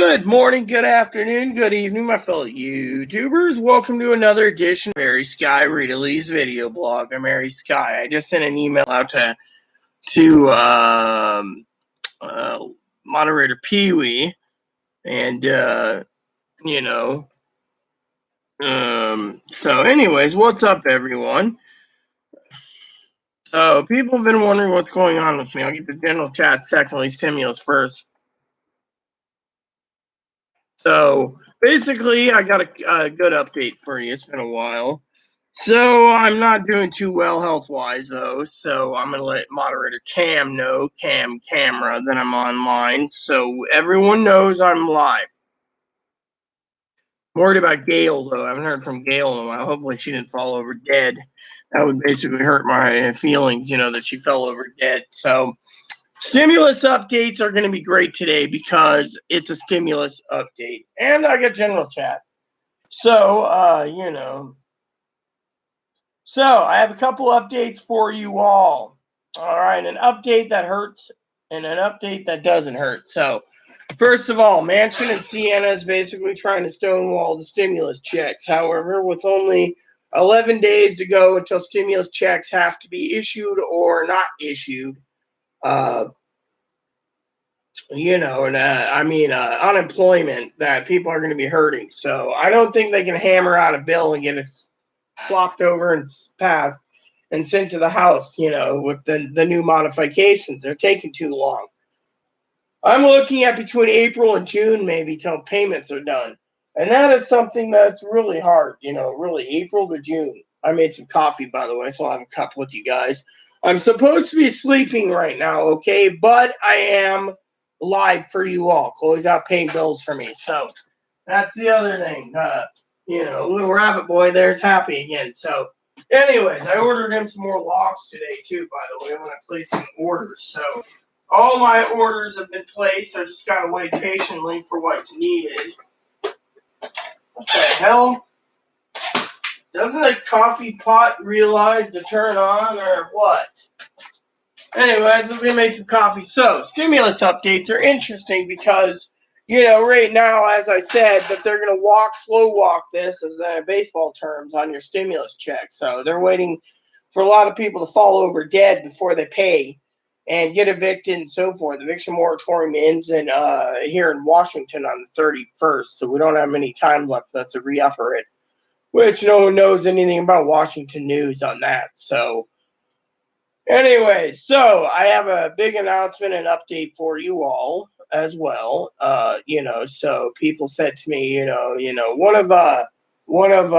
Good morning, good afternoon, good evening, my fellow YouTubers. Welcome to another edition of Mary Sky Rita Lee's video blog. I'm Mary Sky. I just sent an email out to moderator Pee Wee, and so anyways, what's up, everyone? So people have been wondering what's going on with me. I'll get the general chat secondly, stimulus first. So basically, I got a good update for you. It's been a while. So I'm not doing too well health-wise, though, so I'm going to let moderator Cam know, Camera, that I'm online, so everyone knows I'm live. I'm worried about Gail, though. I haven't heard from Gail in a while. Hopefully she didn't fall over dead. That would basically hurt my feelings, that she fell over dead. So stimulus updates are going to be great today because it's a stimulus update. And I got general chat. So, So I have a couple updates for you all. All right, an update that hurts and an update that doesn't hurt. So first of all, Manchin and Sienna is basically trying to stonewall the stimulus checks. However, with only 11 days to go until stimulus checks have to be issued or not issued, unemployment, that people are going to be hurting. So I don't think they can hammer out a bill and get it flopped over and passed and sent to the House, with the new modifications. They're taking too long. I'm looking at between April and June, maybe, till payments are done. And that is something that's really hard, really, April to June. I made some coffee, by the way, so I'll have a cup with you guys. I'm supposed to be sleeping right now, okay? But I am live for you all. Chloe's out paying bills for me. So that's the other thing. Little rabbit boy there's happy again. So anyways, I ordered him some more locks today, too, by the way, when I placed some orders. So all my orders have been placed. I just got to wait patiently for what's needed. What the hell? Doesn't a coffee pot realize to turn on or what? Anyways, let's make some coffee. So, stimulus updates are interesting because, right now, as I said, that they're going to slow walk this, as baseball terms, on your stimulus check. So, they're waiting for a lot of people to fall over dead before they pay and get evicted and so forth. The eviction moratorium ends here in Washington on the 31st, so we don't have any time left unless to re-upper it, which no one knows anything about Washington news on that. So, anyway, so I have a big announcement and update for you all as well. So people said to me, one of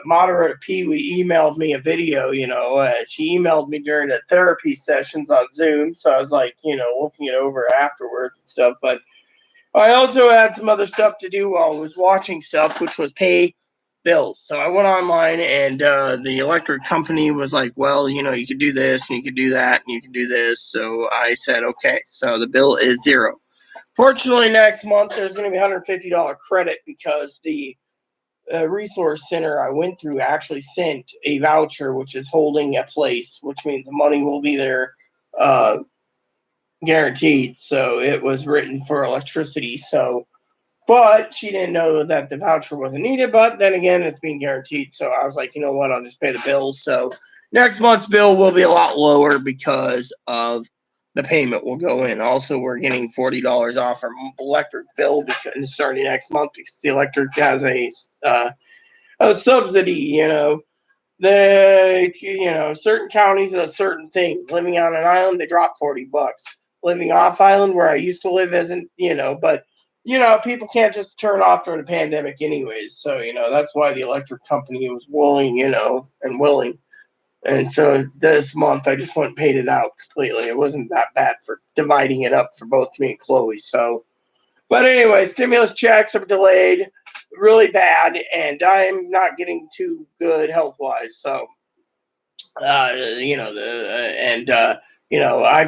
moderator Pee Wee emailed me a video. She emailed me during the therapy sessions on Zoom, so I was like, looking it over afterwards and stuff. But I also had some other stuff to do while I was watching stuff, which was pay bills. So I went online, and the electric company was like, well, you could do this and you could do that and you can do this. So I said, okay. So the bill is zero. Fortunately, next month there's going to be $150 credit because the resource center I went through actually sent a voucher, which is holding a place, which means the money will be there guaranteed. So it was written for electricity. So, but she didn't know that the voucher wasn't needed. But then again, it's being guaranteed. So I was like, you know what? I'll just pay the bills. So next month's bill will be a lot lower because of the payment will go in. Also, we're getting $40 off our electric bill because starting next month because the electric has a subsidy. Certain counties and certain things. Living on an island, they drop $40. Living off island where I used to live isn't, but people can't just turn off during the pandemic anyways. So, that's why the electric company was willing, and willing. And so this month I just went and paid it out completely. It wasn't that bad for dividing it up for both me and Chloe. So, but anyway, stimulus checks are delayed really bad, and I'm not getting too good health-wise. So, I've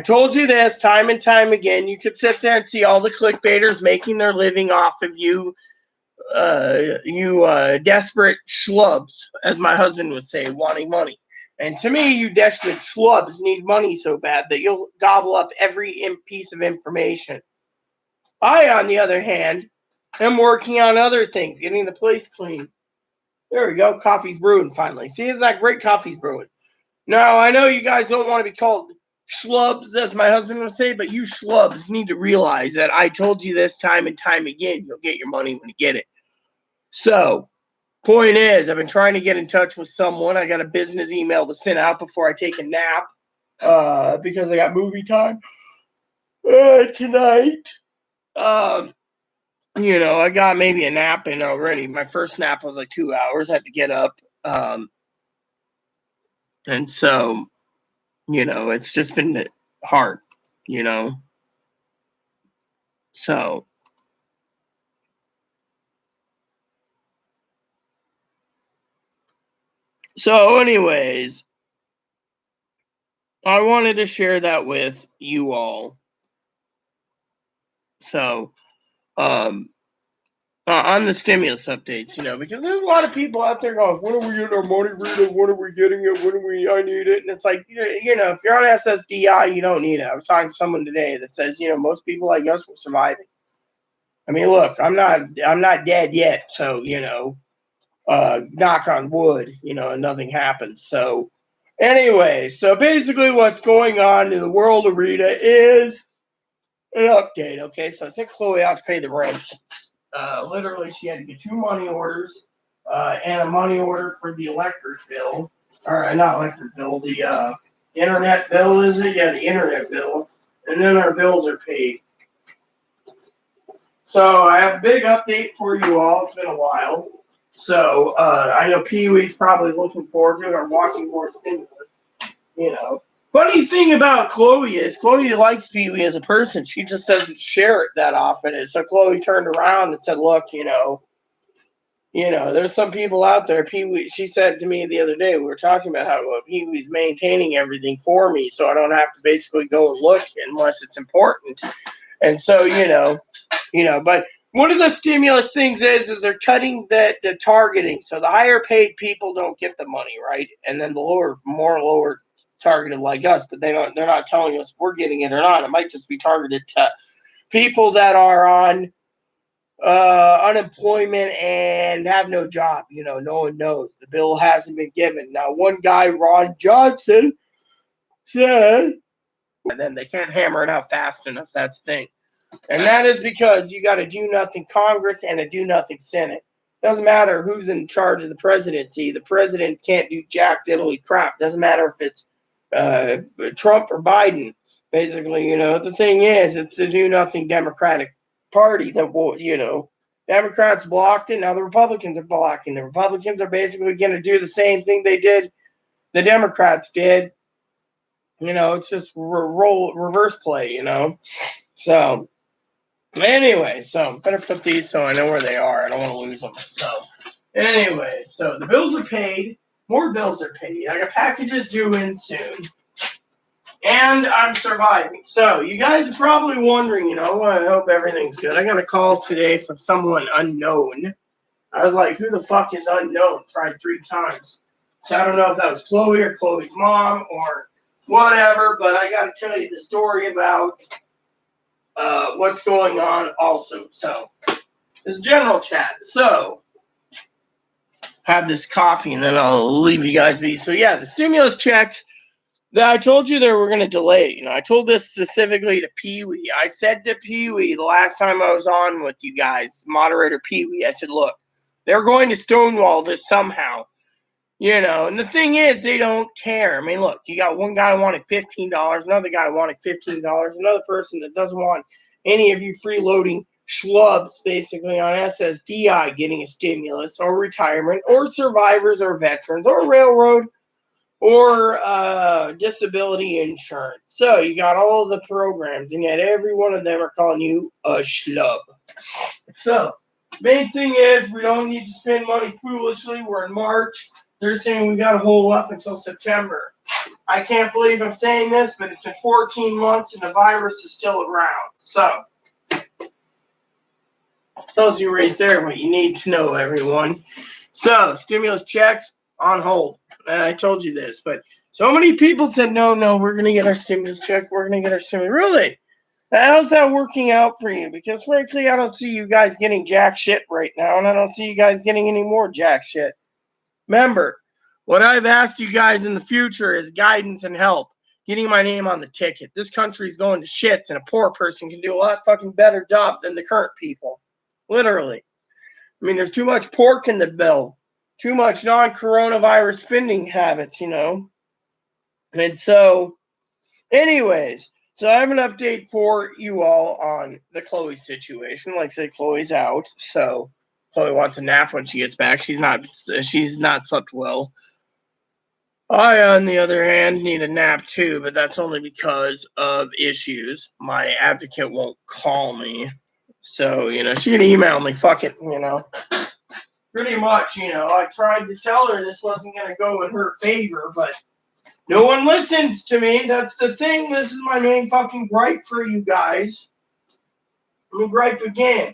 told you this time and time again. You could sit there and see all the clickbaiters making their living off of you, desperate schlubs, as my husband would say, wanting money. And to me, you desperate schlubs need money so bad that you'll gobble up every piece of information. I, on the other hand, I'm working on other things, getting the place clean. There we go. Coffee's brewing finally. See, isn't that great? Coffee's brewing. Now, I know you guys don't want to be called schlubs, as my husband would say, but you schlubs need to realize that I told you this time and time again. You'll get your money when you get it. So, point is, I've been trying to get in touch with someone. I got a business email to send out before I take a nap because I got movie time tonight. I got maybe a nap in already. My first nap was like 2 hours. I had to get up. And so, it's just been hard, So, anyways, I wanted to share that with you all. So, on the stimulus updates, because there's a lot of people out there going, when are we getting our money, Rita? When are we getting it? I need it. And it's like, if you're on SSDI, you don't need it. I was talking to someone today that says, most people like us were surviving. I mean, look, I'm not dead yet. So, knock on wood, nothing happens. So anyway, so basically what's going on in the world of Rita is an update. Okay. So I sent Chloe out to pay the rent. Literally, she had to get 2 money orders and a money order for the electric bill, or not electric bill, the internet bill, is it? Yeah, the internet bill. And then our bills are paid. So I have a big update for you all. It's been a while. So I know Pee Wee's probably looking forward to it or watching more stimulus. Funny thing about Chloe is Chloe likes Pee Wee as a person. She just doesn't share it that often. And so Chloe turned around and said, "Look, there's some people out there. Pee Wee." She said to me the other day, we were talking about how Pee Wee's maintaining everything for me, so I don't have to basically go and look unless it's important. And so but one of the stimulus things is they're cutting the targeting. So the higher paid people don't get the money, right? And then the lower targeted like us, but they're not telling us we're getting it or not. It might just be targeted to people that are on unemployment and have no job. No one knows. The bill hasn't been given. Now, one guy, Ron Johnson, said, and then they can't hammer it out fast enough. That's the thing. And that is because you got a do-nothing Congress and a do-nothing Senate. Doesn't matter who's in charge of the presidency. The president can't do jack diddly crap. Doesn't matter if it's Trump or Biden. Basically, the thing is, it's the do-nothing Democratic Party that will, Democrats blocked it. Now the Republicans are blocking. The Republicans are basically going to do the same thing the Democrats did. It's just reverse play, So, anyway, so better put these so I know where they are. I don't want to lose them. So, anyway, so the bills are paid. More bills are paid. I got packages due in soon. And I'm surviving. So, you guys are probably wondering, I hope everything's good. I got a call today from someone unknown. I was like, who the fuck is unknown? Tried 3 times. So, I don't know if that was Chloe or Chloe's mom or whatever, but I got to tell you the story about what's going on also. So, this general chat. So, have this coffee and then I'll leave you guys be. So, yeah, the stimulus checks that I told you they were going to delay. I told this specifically to Pee Wee. I said to Pee Wee the last time I was on with you guys, moderator Pee Wee, I said, look, they're going to stonewall this somehow. And the thing is, they don't care. I mean, look, you got one guy who wanted $15, another guy who wanted $15, another person that doesn't want any of you freeloading schlubs basically on SSDI getting a stimulus or retirement or survivors or veterans or railroad or disability insurance. So you got all the programs, and yet every one of them are calling you a schlub. So main thing is we don't need to spend money foolishly. We're in March. They're saying we got to hold up until September. I can't believe I'm saying this, but it's been 14 months and the virus is still around. So tells you right there what you need to know, everyone. So stimulus checks on hold. I told you this, but so many people said, no, we're going to get our stimulus check. We're going to get our stimulus. Really? How's that working out for you? Because frankly, I don't see you guys getting jack shit right now, and I don't see you guys getting any more jack shit. Remember, what I've asked you guys in the future is guidance and help. Getting my name on the ticket. This country's going to shit, and a poor person can do a lot fucking better job than the current people. Literally. I mean, there's too much pork in the bill. Too much non-coronavirus spending habits, you know. And so, anyways, so I have an update for you all on the Chloe situation. Like I said, Chloe's out, so Chloe wants a nap when she gets back. She's not slept well. I, on the other hand, need a nap too, but that's only because of issues. My advocate won't call me. So, she can email me. Fuck it, Pretty much, I tried to tell her this wasn't going to go in her favor, but no one listens to me. That's the thing. This is my main fucking gripe for you guys. Let me gripe again.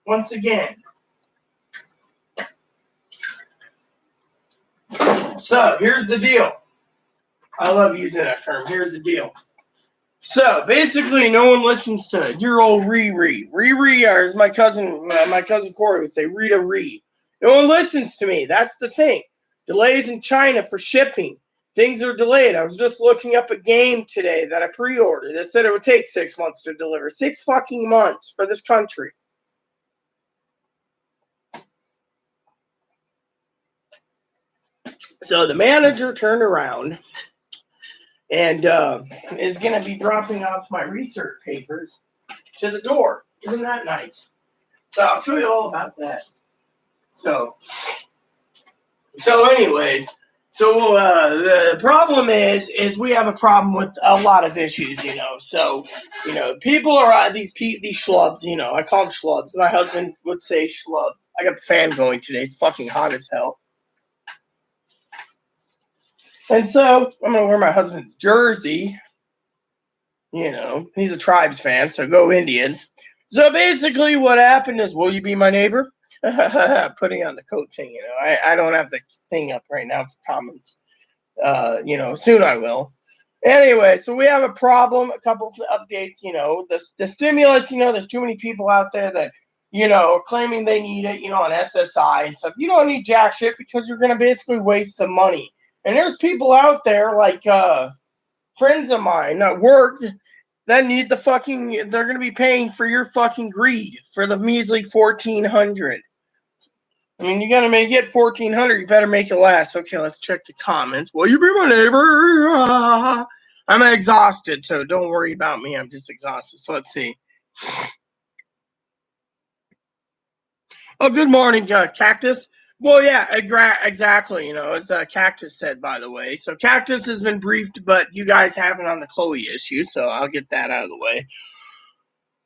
Once again. So, here's the deal. I love using that term. Here's the deal. So, basically, no one listens to dear old Riri. Riri, or as my cousin Corey would say, Rita Ree. No one listens to me. That's the thing. Delays in China for shipping. Things are delayed. I was just looking up a game today that I pre-ordered. It said it would take 6 months to deliver. 6 fucking months for this country. So the manager turned around and is going to be dropping off my research papers to the door. Isn't that nice? So I'll tell you all about that. So anyways, the problem is we have a problem with a lot of issues, So, people are these schlubs, I call them schlubs. My husband would say schlubs. I got the fan going today. It's fucking hot as hell. And so I'm gonna wear my husband's jersey. He's a Tribes fan, so go Indians. So basically, what happened is, will you be my neighbor? Putting on the coat thing, I don't have the thing up right now for comments. Soon I will. Anyway, so we have a problem, a couple of updates, the stimulus, there's too many people out there that, are claiming they need it, on SSI and stuff. You don't need jack shit because you're going to basically waste the money. And there's people out there like friends of mine that work that need they're going to be paying for your fucking greed for the measly $1,400. I mean, you gotta get $1,400. You better make it last. Okay, let's check the comments. Will you be my neighbor? I'm exhausted, so don't worry about me. I'm just exhausted. So let's see. Oh, good morning, Cactus. Well, yeah, exactly. As Cactus said, by the way. So Cactus has been briefed, but you guys haven't on the Chloe issue, so I'll get that out of the way.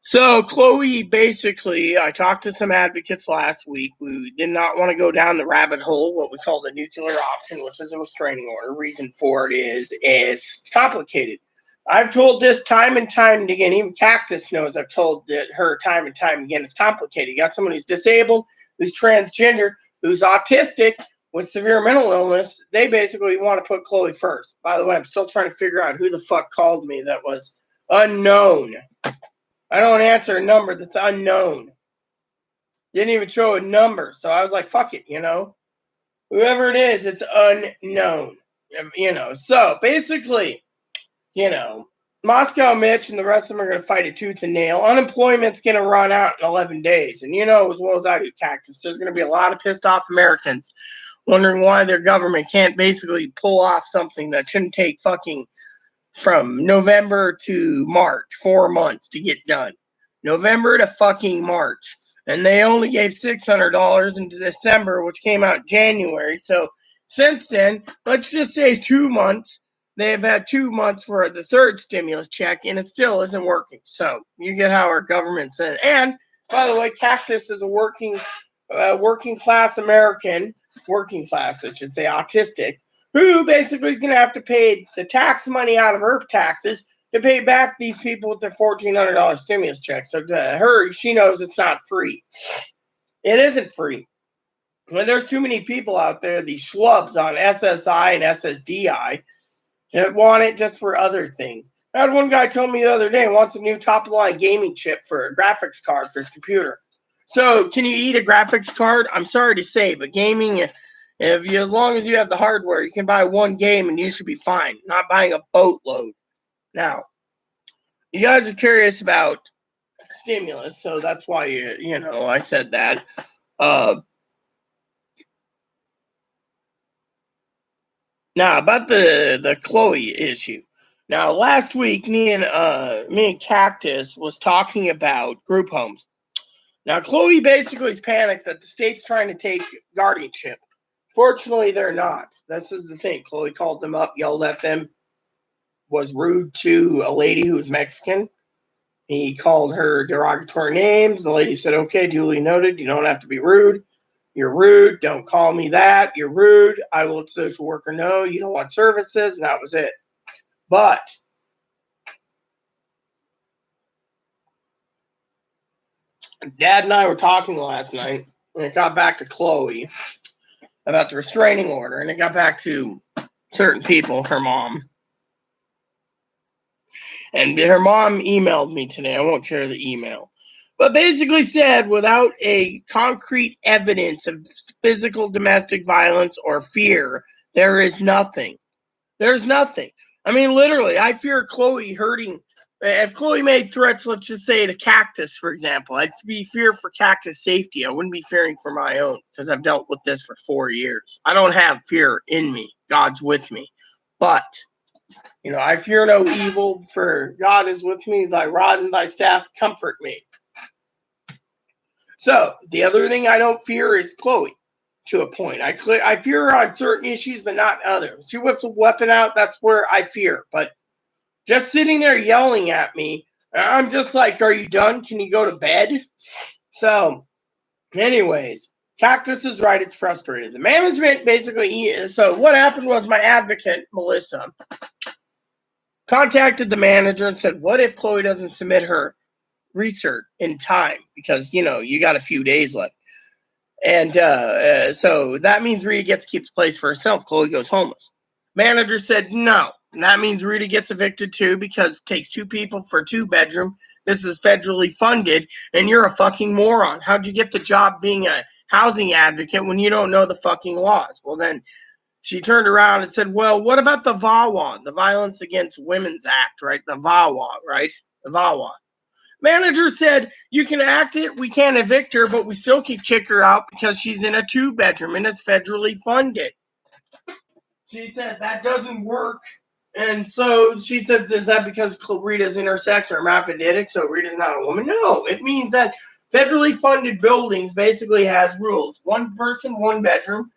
So Chloe, basically, I talked to some advocates last week. We did not want to go down the rabbit hole, what we call the nuclear option, which is a restraining order. Reason for it is complicated. I've told this time and time again. Even Cactus knows I've told her time and time again. It's complicated. You got someone who's disabled, who's transgender, who's autistic, with severe mental illness. They basically want to put Chloe first. By the way, I'm still trying to figure out who the fuck called me that was unknown. I don't answer a number that's unknown. Didn't even show a number. So I was like, fuck it, Whoever it is, it's unknown. So basically, Moscow Mitch and the rest of them are going to fight it tooth and nail. Unemployment's going to run out in 11 days. And as well as I do, Cactus, there's going to be a lot of pissed off Americans wondering why their government can't basically pull off something that shouldn't take fucking from November to March, 4 months to get done. November to fucking March. And they only gave $600 into December, which came out January. So since then, let's just say 2 months. They've had 2 months for the third stimulus check, and it still isn't working. So you get how our government's in. And by the way, Cactus is a working class American, working class, I should say, autistic, who basically is going to have to pay the tax money out of her taxes to pay back these people with their $1,400 stimulus check. So to her, she knows it's not free. It isn't free. When there's too many people out there, these schlubs on SSI and SSDI, that want it just for other things. I had one guy tell me the other day he wants a new top-of-the-line gaming chip for a graphics card for his computer. So, can you eat a graphics card? I'm sorry to say, but gaming, as long as you have the hardware, you can buy one game and you should be fine. Not buying a boatload. Now, you guys are curious about stimulus, so that's why I said that. Now about the Chloe issue. Now last week, me and Cactus was talking about group homes. Now Chloe basically is panicked that the state's trying to take guardianship. Fortunately, they're not. This is the thing. Chloe called them up, yelled at them, was rude to a lady who was Mexican. He called her derogatory names. The lady said, "Okay, duly noted. You don't have to be rude. You're rude. Don't call me that. You're rude. I will let the social worker know you don't want services." And that was it. But Dad and I were talking last night, and it got back to Chloe about the restraining order, and it got back to certain people, her mom. And her mom emailed me today. I won't share the email. But basically said without a concrete evidence of physical domestic violence or fear, there is nothing. There's nothing. I mean, literally, I fear Chloe hurting. If Chloe made threats, let's just say to Cactus, for example, I'd be fear for Cactus' safety. I wouldn't be fearing for my own because I've dealt with this for 4 years. I don't have fear in me. God's with me. But I fear no evil, for God is with me. Thy rod and thy staff comfort me. So, the other thing I don't fear is Chloe, to a point. I fear her on certain issues, but not others. She whips a weapon out, that's where I fear. But just sitting there yelling at me, I'm just like, are you done? Can you go to bed? So, anyways, Cactus is right. It's frustrated. The management basically, so what happened was my advocate, Melissa, contacted the manager and said, what if Chloe doesn't submit her research in time? Because, you got a few days left. And so that means Rita gets to keep the place for herself. Chloe goes homeless. Manager said no. And that means Rita gets evicted too because it takes 2 people for a 2-bedroom. This is federally funded, and you're a fucking moron. How'd you get the job being a housing advocate when you don't know the fucking laws? Well, then she turned around and said, well, what about the VAWA, the Violence Against Women's Act, right? The VAWA, right? The VAWA. Manager said, you can act it, we can't evict her, but we still can kick her out because she's in a 2-bedroom and it's federally funded. She said, that doesn't work. And so she said, is that because Rita's intersex or hermaphroditic, so Rita's not a woman? No, it means that federally funded buildings basically has rules. 1 person, 1 bedroom.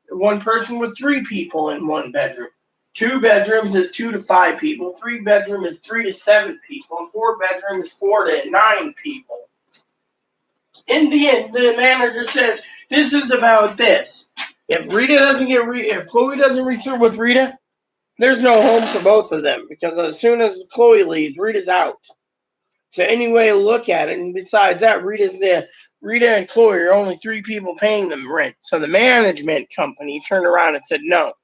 1 person with 3 people in 1 bedroom. 2 bedrooms is 2 to 5 people. 3 bedroom is 3 to 7 people. And 4 bedroom is 4 to 9 people. In the end, the manager says, this is about this. If Chloe doesn't research with Rita, there's no home for both of them. Because as soon as Chloe leaves, Rita's out. So any way to look at it, and besides that, Rita and Chloe are only 3 people paying them rent. So the management company turned around and said no.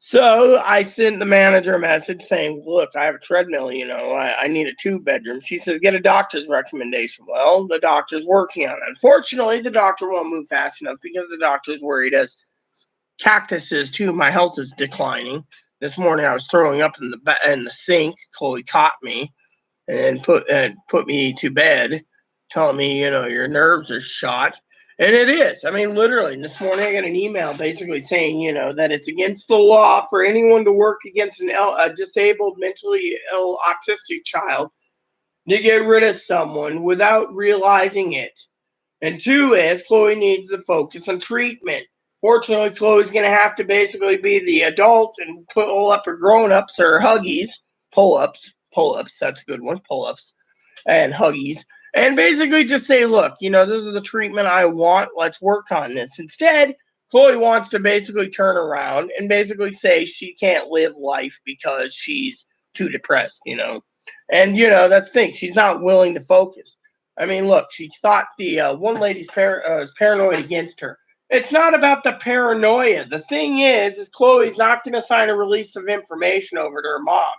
So I sent the manager a message saying, look, I have a treadmill, I need a 2-bedroom. She says, get a doctor's recommendation. Well, the doctor's working on it. Unfortunately, the doctor won't move fast enough because the doctor's worried as Cactus is too. My health is declining. This morning I was throwing up in the sink. Chloe caught me and put me to bed, telling me, your nerves are shot. And it is. I mean, literally, this morning I got an email basically saying, that it's against the law for anyone to work against a disabled, mentally ill, autistic child to get rid of someone without realizing it. And 2 is Chloe needs to focus on treatment. Fortunately, Chloe's going to have to basically be the adult and pull up her grown-ups or huggies, pull-ups, that's a good one, pull-ups and huggies. And basically just say, look, this is the treatment I want. Let's work on this. Instead, Chloe wants to basically turn around and basically say she can't live life because she's too depressed, And, that's the thing. She's not willing to focus. I mean, look, she thought the one lady's was paranoid against her. It's not about the paranoia. The thing is Chloe's not going to sign a release of information over to her mom.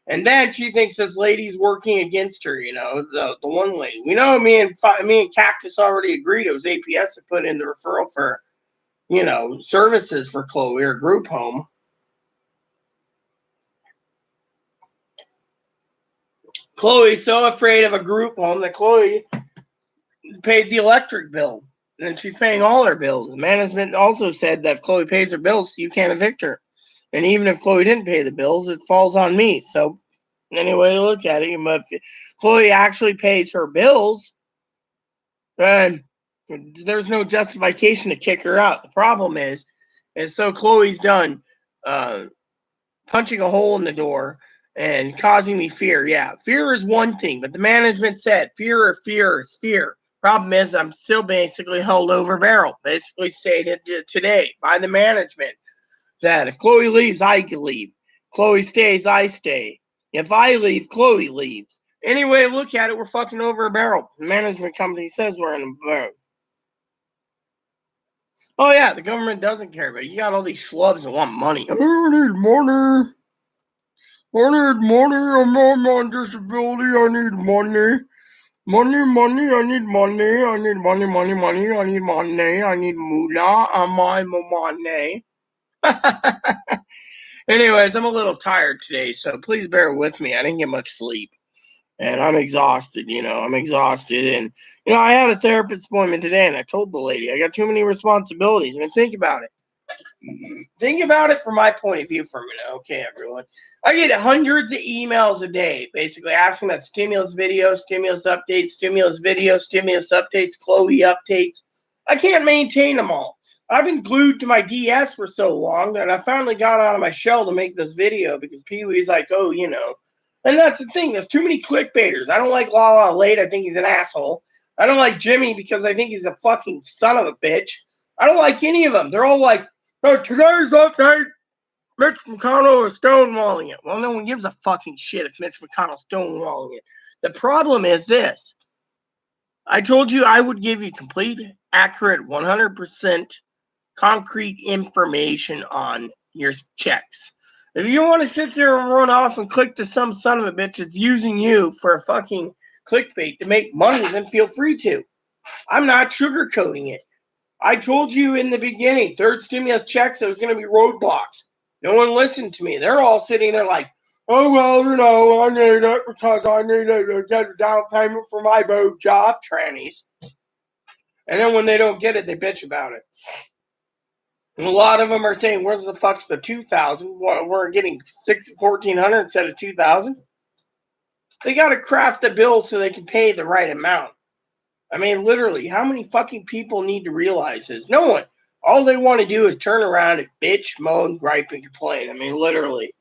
And then she thinks this lady's working against her, the one lady. We know me and Cactus already agreed it was APS to put in the referral for, services for Chloe or group home. Chloe's so afraid of a group home that Chloe paid the electric bill. And she's paying all her bills. Management also said that if Chloe pays her bills, you can't evict her. And even if Chloe didn't pay the bills, it falls on me. So anyway, look at it. But if Chloe actually pays her bills, then there's no justification to kick her out. The problem is so Chloe's done punching a hole in the door and causing me fear. Yeah, fear is one thing, but the management said fear is fear. Problem is, I'm still basically held over barrel. Basically stated today by the management that if Chloe leaves, I can leave. Chloe stays, I stay. If I leave, Chloe leaves. Anyway, look at it. We're fucking over a barrel. The management company says we're in a barrel. Oh, yeah, the government doesn't care, but you got all these schlubs that want money. I need money. I need money. I'm on disability. I need money. Money, I need money. I need money. I need money. I need moolah. I'm my money. Anyways, I'm a little tired today, so please bear with me. I didn't get much sleep. And I'm exhausted, I'm exhausted. And, I had a therapist appointment today, and I told the lady, I got too many responsibilities. I mean, think about it. Think about it from my point of view for a minute. Okay, everyone. I get hundreds of emails a day, basically asking about stimulus videos, stimulus updates, stimulus videos, stimulus updates, Chloe updates. I can't maintain them all. I've been glued to my DS for so long that I finally got out of my shell to make this video because Pee-wee's like, oh, And that's the thing. There's too many clickbaiters. I don't like La La Late. I think he's an asshole. I don't like Jimmy because I think he's a fucking son of a bitch. I don't like any of them. They're all like, oh, today's update, Mitch McConnell is stonewalling it. Well, no one gives a fucking shit if Mitch McConnell's stonewalling it. The problem is this. I told you I would give you complete, accurate, 100% concrete information on your checks. If you want to sit there and run off and click to some son of a bitch that's using you for a fucking clickbait to make money, then feel free to. I'm not sugarcoating it. I told you in the beginning, third stimulus checks, there was going to be roadblocks. No one listened to me. They're all sitting there like, oh, well, I need it because I need to get a down payment for my boat job, trannies. And then when they don't get it, they bitch about it. And a lot of them are saying, where's the fuck's the 2,000? We're getting 1,400 instead of 2,000? They got to craft the bill so they can pay the right amount. I mean, literally, how many fucking people need to realize this? No one. All they want to do is turn around and bitch, moan, gripe, and complain. I mean, literally.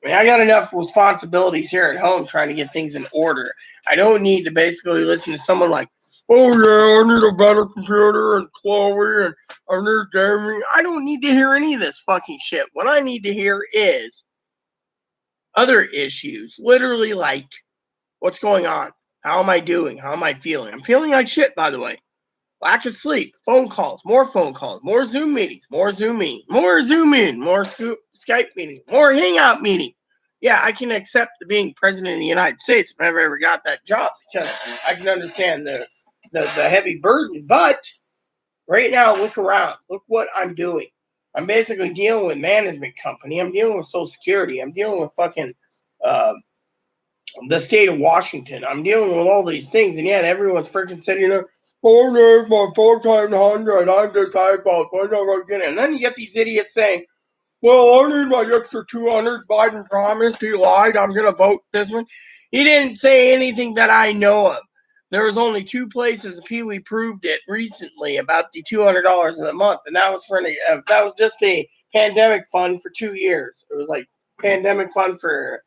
I got enough responsibilities here at home trying to get things in order. I don't need to basically listen to someone like, oh, yeah, I need a better computer and Chloe and I need gaming. I don't need to hear any of this fucking shit. What I need to hear is other issues. Literally, like, what's going on? How am I doing? How am I feeling? I'm feeling like shit, by the way. Lack of sleep, phone calls, more Zoom meetings, more Zoom meetings, more Zoom in, more Skype meetings, more Hangout meetings. Yeah, I can accept being president of the United States if I ever got that job because I can understand the heavy burden. But right now, look around. Look what I'm doing. I'm basically dealing with management company. I'm dealing with Social Security. I'm dealing with fucking the state of Washington. I'm dealing with all these things, and yet everyone's freaking sitting there. Oh, there's my 1,400. I'm disabled. When am I get it? And then you get these idiots saying, well, I need my extra 200. Biden promised. He lied. I'm going to vote this one. He didn't say anything that I know of. There was only two places Pee-wee proved it recently about the $200 a month, and that was that was just a pandemic fund for 2 years. It was like pandemic fund for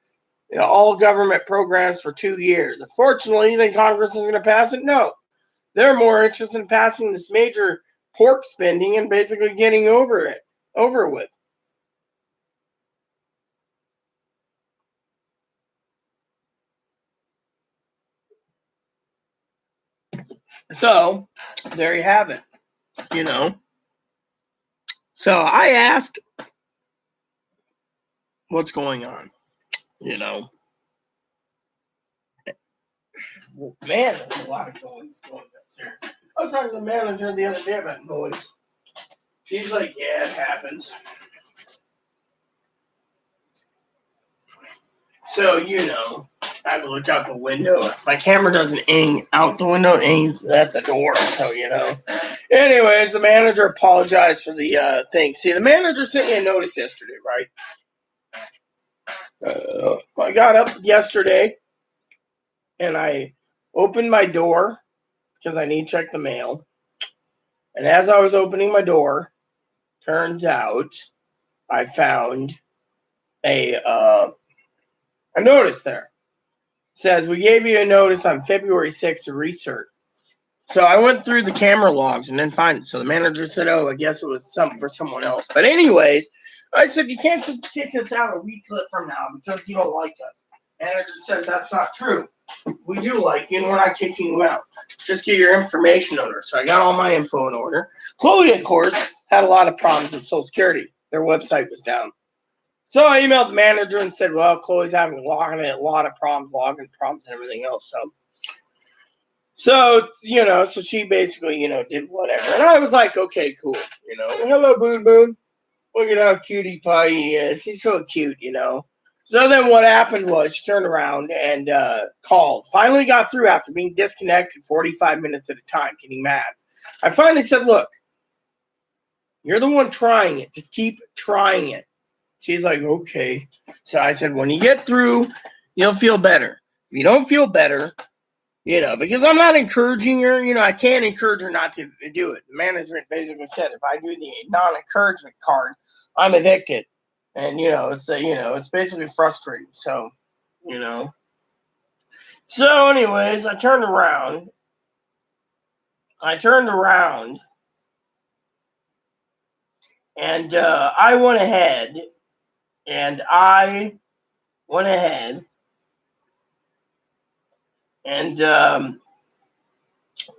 all government programs for 2 years. Unfortunately, you think Congress is going to pass it? No. They're more interested in passing this major pork spending and basically getting over with. So, there you have it, So, I asked, what's going on, Man, there's a lot of noise going upstairs. I was talking to the manager the other day about noise. She's like, yeah, it happens. So, I have to look out the window. My camera doesn't aim out the window, it aims at the door. So, Anyways, the manager apologized for the thing. See, the manager sent me a notice yesterday, right? I got up yesterday and I opened my door because I need to check the mail. And as I was opening my door, turns out I found a notice there. It says, we gave you a notice on February 6th to research. So I went through the camera logs and didn't find it. So the manager said, oh, I guess it was something for someone else. But anyways, I said, you can't just kick us out a week from now because you don't like us. Manager says that's not true. We do like you and we're not kicking you out. Just get your information in order. So I got all my info in order. Chloe, of course, had a lot of problems with Social Security. Their website was down. So I emailed the manager and said, well, Chloe's having a lot of problems, login problems and everything else. So, so she basically, did whatever. And I was like, okay, cool. Hello, Boon Boon. Look at how cutie pie he is. He's so cute, So then what happened was she turned around and called. Finally got through after being disconnected 45 minutes at a time, getting mad. I finally said, look, you're the one trying it. Just keep trying it. She's like, okay. So I said, when you get through, you'll feel better. If you don't feel better, because I'm not encouraging her, I can't encourage her not to do it. The management basically said if I do the non-encouragement card, I'm evicted. And, it's basically frustrating. So, So, anyways, I turned around. And I went ahead. And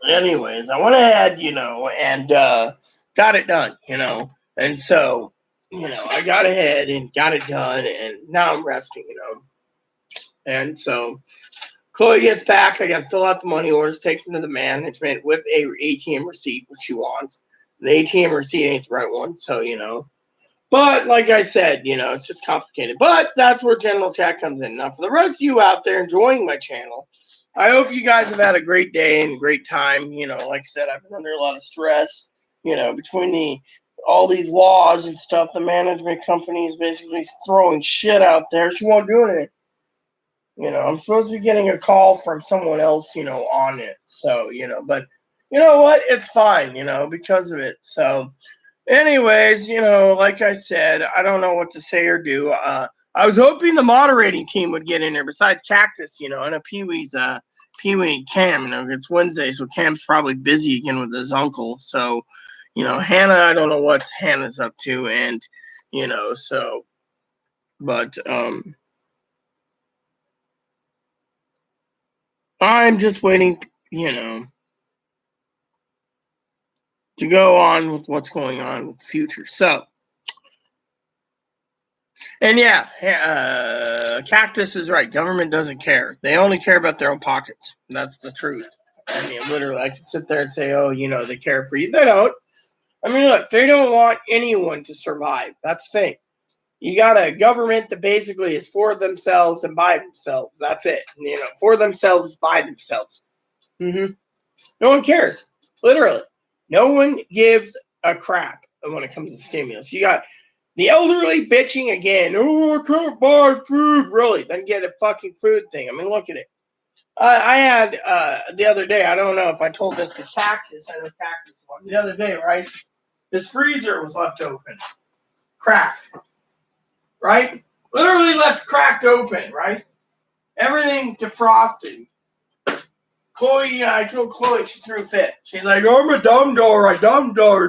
anyways, I went ahead, and got it done, And so, I got ahead and got it done, and now I'm resting, And so Chloe gets back. I got to fill out the money orders, take them to the management with a ATM receipt, which she wants. The ATM receipt ain't the right one, so, But like I said, it's just complicated. But that's where General Chat comes in. Now, for the rest of you out there enjoying my channel, I hope you guys have had a great day and a great time. Like I said, I've been under a lot of stress, between all these laws and stuff. The management company is basically throwing shit out there. She won't do anything. I'm supposed to be getting a call from someone else, on it. So, but you know what? It's fine, because of it. So, anyways, like I said, I don't know what to say or do. I was hoping the moderating team would get in there besides Cactus, I know Pee-wee and Cam, it's Wednesday, so Cam's probably busy again with his uncle. So, Hannah, I don't know what Hannah's up to. And, but, I'm just waiting, to go on with what's going on with the future. So, and yeah, Cactus is right. Government doesn't care. They only care about their own pockets. That's the truth. I mean, literally, I could sit there and say, oh, they care for you. They don't. I mean, look, they don't want anyone to survive. That's the thing. You got a government that basically is for themselves and by themselves. That's it. For themselves, by themselves. No one cares. Literally. No one gives a crap when it comes to stimulus. You got the elderly bitching again. Oh, I can't buy food. Really? Then get a fucking food thing. I mean, look at it. I had the other day, I don't know if I told this to Cactus. I know Cactus one. The other day, right? This freezer was left open. Cracked. Right? Literally left cracked open, right? Everything defrosted. Chloe, I told Chloe, she threw a fit. She's like, I'm a dumb door. I got to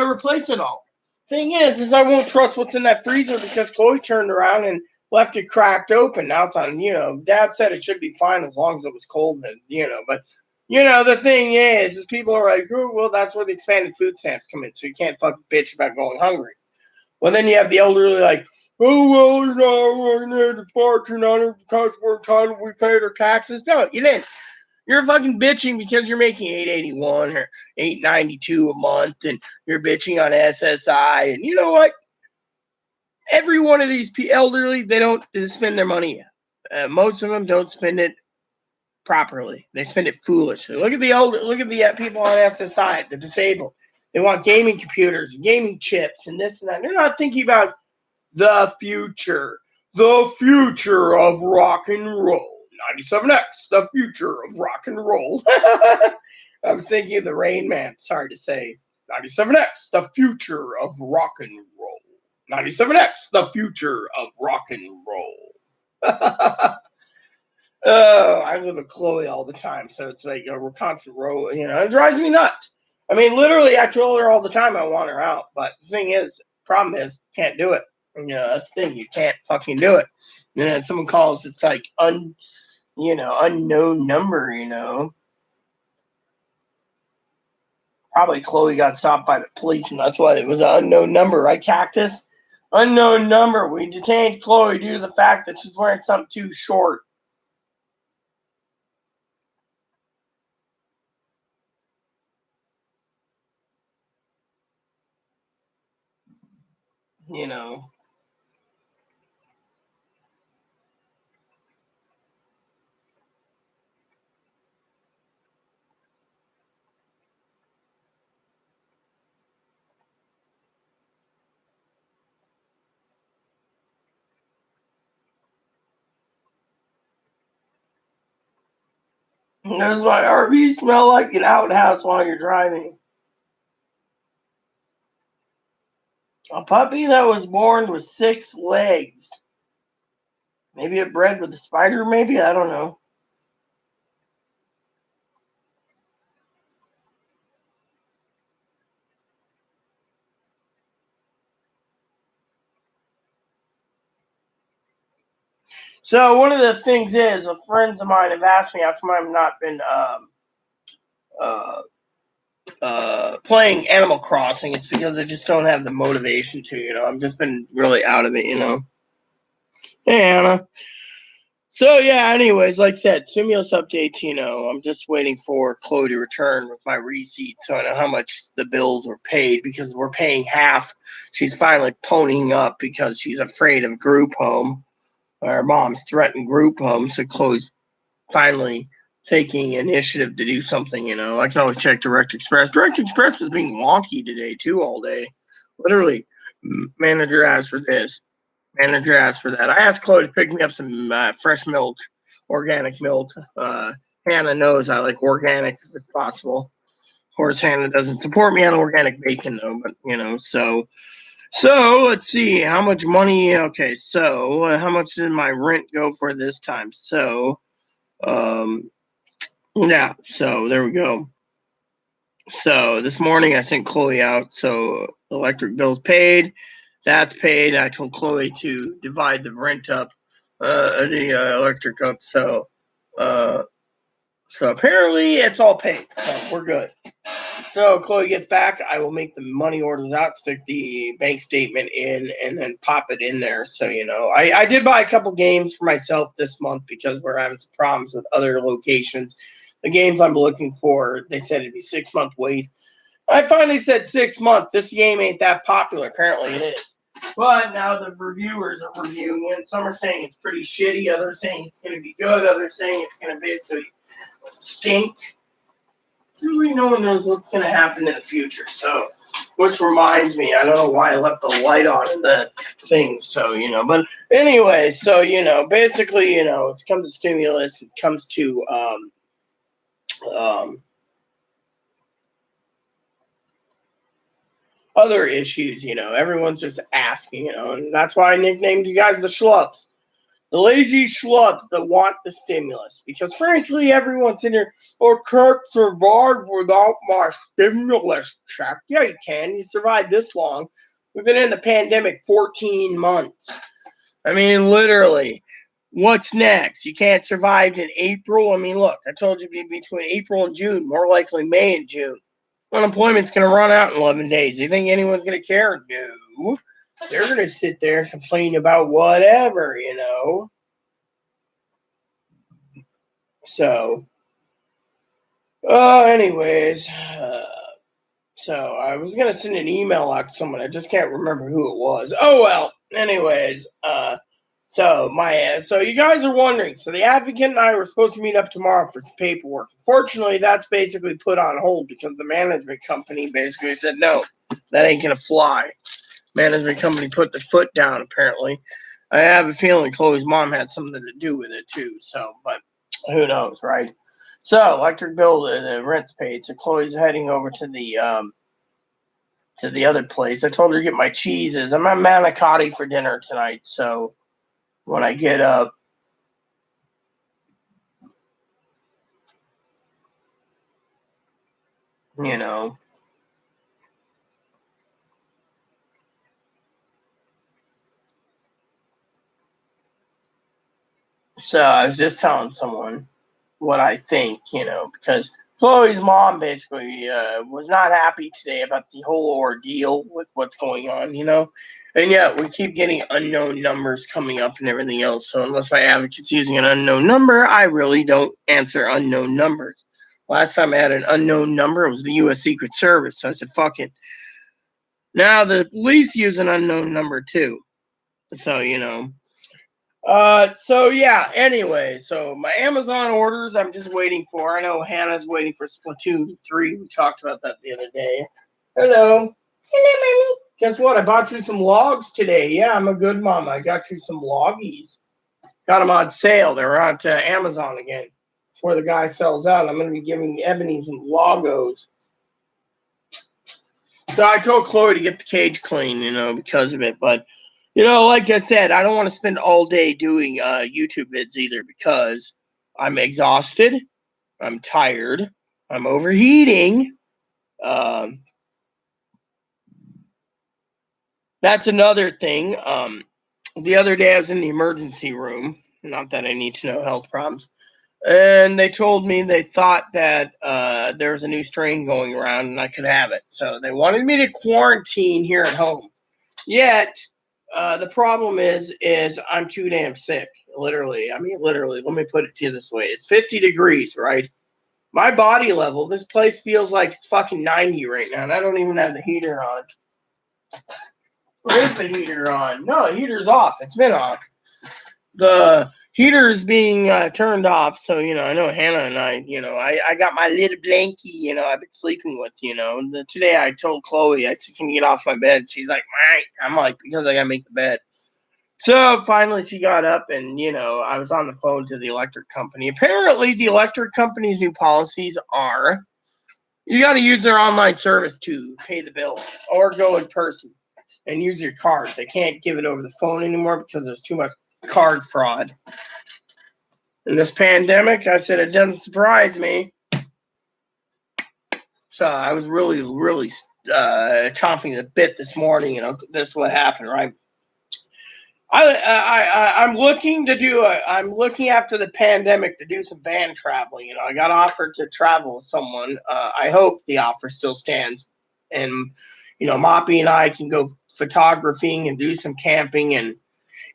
replace it all. Thing is I won't trust what's in that freezer because Chloe turned around and left it cracked open. Now it's on, Dad said it should be fine as long as it was cold and, but, the thing is people are like, oh, well, that's where the expanded food stamps come in. So you can't fucking bitch about going hungry. Well, then you have the elderly like, oh, well, you know, we're going to fortune on it because we're entitled, we paid our taxes. No, you didn't. You're fucking bitching because you're making $881 or $892 a month, and you're bitching on SSI. And you know what? Every one of these elderly, they don't spend their money. Most of them don't spend it properly. They spend it foolishly. Look at the people on SSI, the disabled. They want gaming computers, gaming chips, and this and that. They're not thinking about the future of rock and roll. 97X, the future of rock and roll. I'm thinking of the Rain Man. Sorry to say. 97X, the future of rock and roll. 97X, the future of rock and roll. Oh, I live with Chloe all the time, so it's like we're constant roll. It drives me nuts. I mean, literally, I tell her all the time I want her out, but the thing is, problem is, can't do it. That's the thing, you can't fucking do it. And then someone calls, it's like unknown number. Probably Chloe got stopped by the police, and that's why it was an unknown number, right, Cactus? Unknown number. We detained Chloe due to the fact that she's wearing something too short. Does my RV smell like an outhouse while you're driving? A puppy that was born with 6 legs. Maybe it bred with a spider, maybe? I don't know. So one of the things is, friends of mine have asked me how come I've not been playing Animal Crossing. It's because I just don't have the motivation to. I've just been really out of it. Hey, Anna. So yeah, anyways, like I said, stimulus updates, I'm just waiting for Chloe to return with my receipt so I know how much the bills were paid because we're paying half. She's finally ponying up because she's afraid of group home. Her mom's threatened group home, so Chloe's finally taking initiative to do something. I can always check Direct Express. Direct Express was being wonky today too all day. Literally, manager asked for this. Manager asked for that. I asked Chloe to pick me up some fresh milk, organic milk. Hannah knows I like organic if it's possible. Of course, Hannah doesn't support me on organic bacon though, but So let's see how much money. Okay, so how much did my rent go for this time? So, yeah. So there we go. So this morning I sent Chloe out. So electric bill's paid. That's paid. I told Chloe to divide the rent up, the electric up. So apparently it's all paid. So we're good. So Chloe gets back. I will make the money orders out, stick the bank statement in, and then pop it in there. So, I did buy a couple games for myself this month because we're having some problems with other locations. The games I'm looking for, they said it'd be 6-month wait. I finally said 6 months. This game ain't that popular. Apparently it is. But now the reviewers are reviewing it. Some are saying it's pretty shitty. Others saying it's going to be good. Others saying it's going to basically stink. Really, no one knows what's going to happen in the future. So, which reminds me, I don't know why I left the light on in the thing. So, but anyway, so, basically, it comes to stimulus. It comes to, other issues, everyone's just asking, and that's why I nicknamed you guys the schlubs. The lazy schlubs that want the stimulus. Because frankly, everyone's in here, can't survive without my stimulus check. Yeah, you can. You survived this long. We've been in the pandemic 14 months. I mean, literally. What's next? You can't survive in April? I mean, look, I told you between April and June, more likely May and June. Unemployment's going to run out in 11 days. Do you think anyone's going to care? No. they're going to sit there and complain about whatever, So, anyways, so I was going to send an email out to someone. I just can't remember who it was. Oh, well, anyways, so you guys are wondering. So the advocate and I were supposed to meet up tomorrow for some paperwork. Fortunately, that's basically put on hold because the management company basically said no, that ain't gonna fly. Management company put the foot down. Apparently, I have a feeling Chloe's mom had something to do with it too. So, but who knows, right? So electric bill, the rent's paid. So Chloe's heading over to the other place. I told her to get my cheeses. I'm at manicotti for dinner tonight. So when I get up, you know. So I was just telling someone what I think, because Chloe's mom basically was not happy today about the whole ordeal with what's going on, and yet we keep getting unknown numbers coming up and everything else. So unless my advocate's using an unknown number, I really don't answer unknown numbers. Last time I had an unknown number, it was the U.S. Secret Service. So I said, fuck it. Now the police use an unknown number too. So, so yeah, anyway, so my Amazon orders I'm just waiting for. I know Hannah's waiting for Splatoon 3. We talked about that the other day. Hello. Hello, mommy. Guess what? I bought you some logs today. Yeah, I'm a good mom. I got you some loggies. Got them on sale. They're on Amazon again. Before the guy sells out, I'm going to be giving Ebony some logos. So I told Chloe to get the cage clean, because of it. But, like I said, I don't want to spend all day doing YouTube vids either because I'm exhausted. I'm tired. I'm overheating. Um, that's another thing. The other day I was in the emergency room. Not that I need to know health problems. And they told me they thought that there was a new strain going around and I could have it. So they wanted me to quarantine here at home. Yet, the problem is I'm too damn sick. Literally. I mean, literally. Let me put it to you this way. It's 50 degrees, right? My body level, this place feels like it's fucking 90 right now, and I don't even have the heater on. Where is the heater on? No, the heater's off. It's been off. The heater is being turned off, so I know Hannah and I got my little blankie, I've been sleeping with, today I told Chloe, I said, can you get off my bed? She's like, right. I'm like, because I gotta make the bed. So finally she got up and I was on the phone to the electric company. Apparently the electric company's new policies are you got to use their online service to pay the bill or go in person and use your card. They can't give it over the phone anymore because there's too much card fraud. In this pandemic, I said it doesn't surprise me. So I was really, really chomping the bit this morning. This is what happened, right? I'm looking to I'm looking after the pandemic to do some van traveling. I got offered to travel with someone. I hope the offer still stands. And, Moppy and I can go photographing and do some camping and,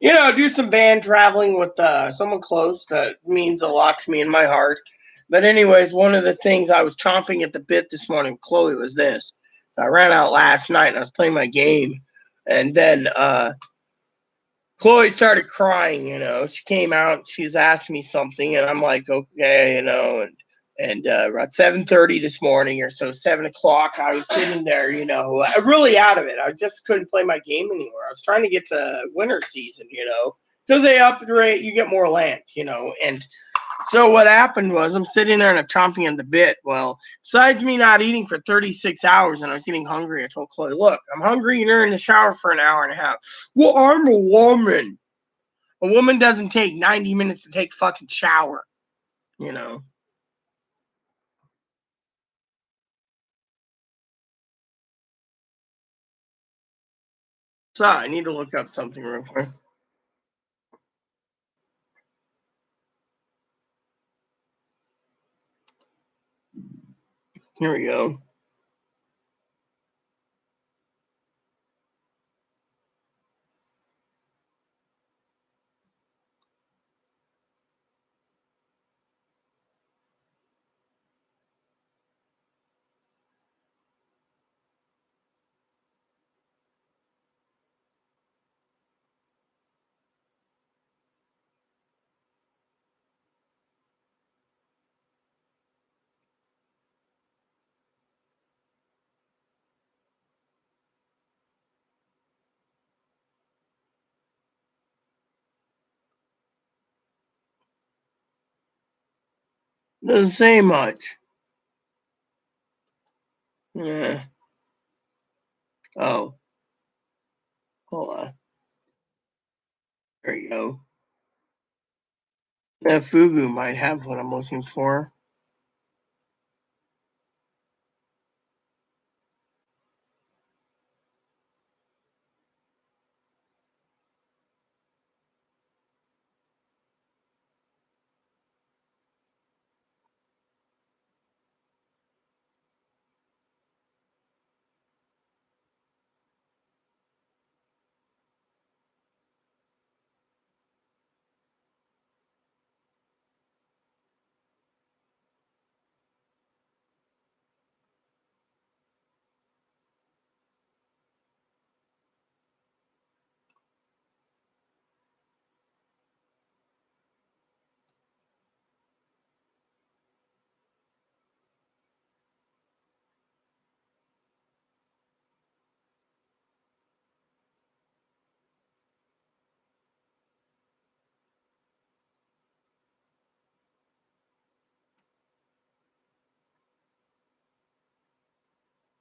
do some van traveling with someone close. That means a lot to me in my heart. But anyways, one of the things I was chomping at the bit this morning with Chloe was this. I ran out last night and I was playing my game. And then, Chloe started crying, She came out, she's asked me something, and I'm like, okay, and around 7:30 this morning or so, 7 o'clock, I was sitting there, really out of it. I just couldn't play my game anymore. I was trying to get to winter season, because they up the rate, you get more land, and so what happened was I'm sitting there and I'm chomping at the bit. Well, besides me not eating for 36 hours and I was getting hungry, I told Chloe, look, I'm hungry and you're in the shower for an hour and a half. Well, I'm a woman. A woman doesn't take 90 minutes to take a fucking shower, you know. So I need to look up something real quick. Here we go. Doesn't say much. Yeah. Oh, hold on. There you go. That Fugu might have what I'm looking for.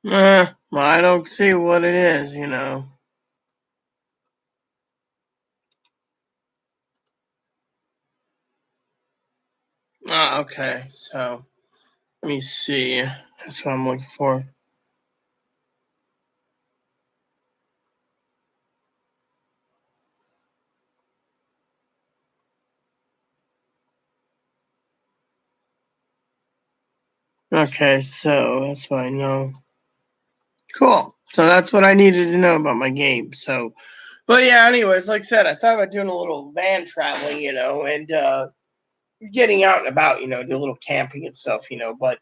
Well, I don't see what it is, you know. Okay, so let me see. That's what I'm looking for. Okay, so that's what I know. Cool. So that's what I needed to know about my game. So, but yeah, anyways, like I said, I thought about doing a little van traveling, you know, and getting out and about, you know, do a little camping and stuff, you know. But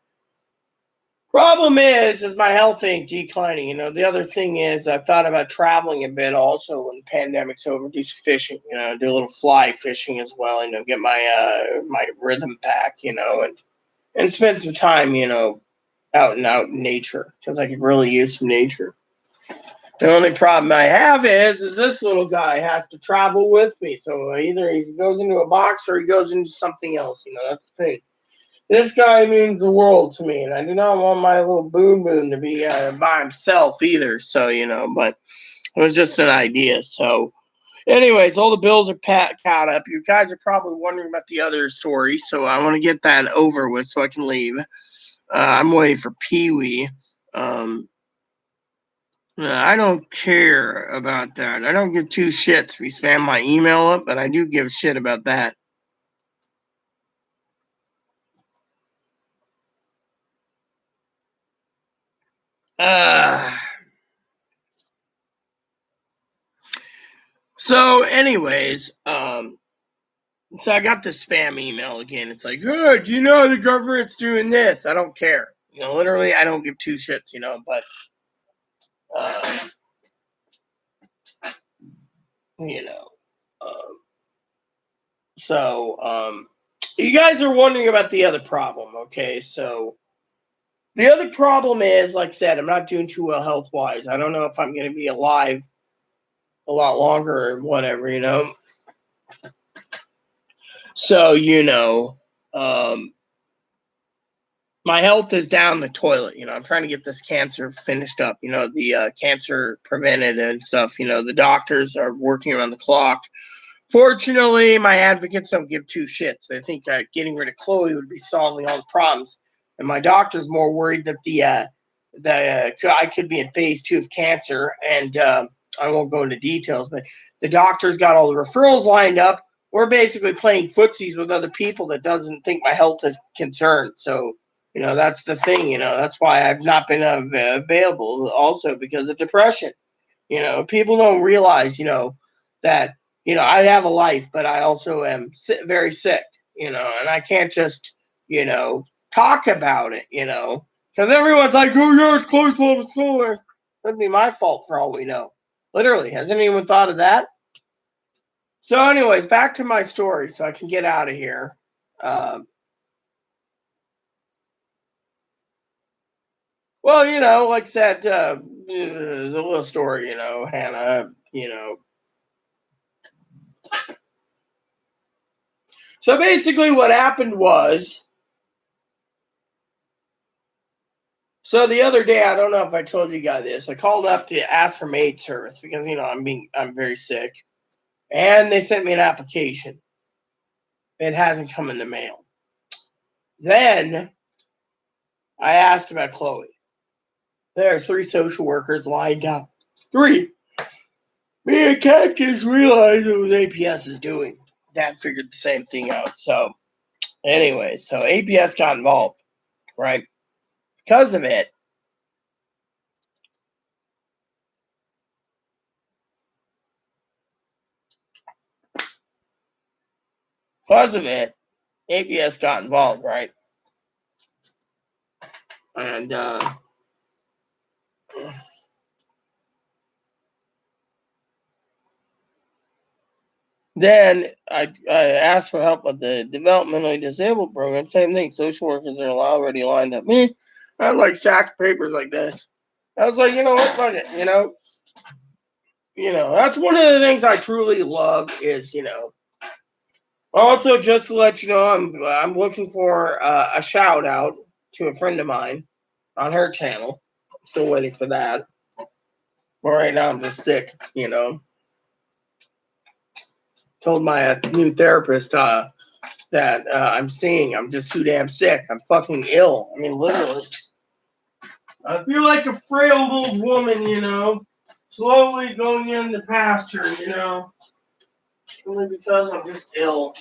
problem is my health ain't declining. You know, the other thing is I've thought about traveling a bit also when the pandemic's over, do some fishing, you know, do a little fly fishing as well, you know, get my rhythm back, you know, and spend some time, you know, out and out in nature because I could really use some nature. The only problem I have is this little guy has to travel with me. So either he goes into a box or he goes into something else. You know, that's the thing. This guy means the world to me, and I do not want my little boon boon to be by himself either. So you know, but it was just an idea. So, anyways, all the bills are caught up. You guys are probably wondering about the other story, so I want to get that over with so I can leave. I'm waiting for Pee Wee. Um, I don't care about that. I don't give two shits if you spam my email up, but I do give a shit about that. Uh, so, anyways, so I got the spam email again. It's like, oh, do you know the government's doing this? I don't care. You know, literally, I don't give two shits. You know, but uh, you know, um, so you guys are wondering about the other problem. Okay, so the other problem is, like I said, I'm not doing too well health wise. I don't know if I'm going to be alive a lot longer or whatever, you know. So, you know, um, my health is down the toilet. You know, I'm trying to get this cancer finished up, you know, the cancer prevented and stuff. You know, the doctors are working around the clock. Fortunately, my advocates don't give two shits. They think that getting rid of Chloe would be solving all the problems. And my doctor's more worried that I could be in phase 2 of cancer. And I won't go into details, but the doctor's got all the referrals lined up. We're basically playing footsies with other people that doesn't think my health is concerned. So, you know, that's the thing. You know, that's why I've not been available also because of depression. You know, people don't realize, you know, that, you know, I have a life, but I also am very sick, you know, and I can't just, you know, talk about it, you know, because everyone's like, oh, yeah, it's close to solar. That'd be my fault for all we know. Literally, has anyone thought of that? So, anyways, back to my story so I can get out of here. Um, well, you know, like I said, the little story, you know, Hannah, you know. So basically, what happened was So the other day, I don't know if I told you guys this. I called up to ask for maid service because I'm very sick, and they sent me an application. It hasn't come in the mail. Then I asked about Chloe. There's 3 social workers lined up. 3. Me and Cat just realized it was APS is doing. Dad figured the same thing out. So anyway, so APS got involved, right? Because of it, APS got involved, right? And then I asked for help with the developmentally disabled program. Same thing. Social workers are already lined up. Me, I had like stack of papers like this. I was like, you know what, fuck it. That's one of the things I truly love is, Also, just to let you know, I'm looking for a shout out to a friend of mine on her channel. I'm still waiting for that. But right now, I'm just sick. Told my new therapist that I'm seeing. I'm just too damn sick. I'm fucking ill. I mean, literally. I feel like a frail old woman. Slowly going in the pasture. Only because I'm just ill.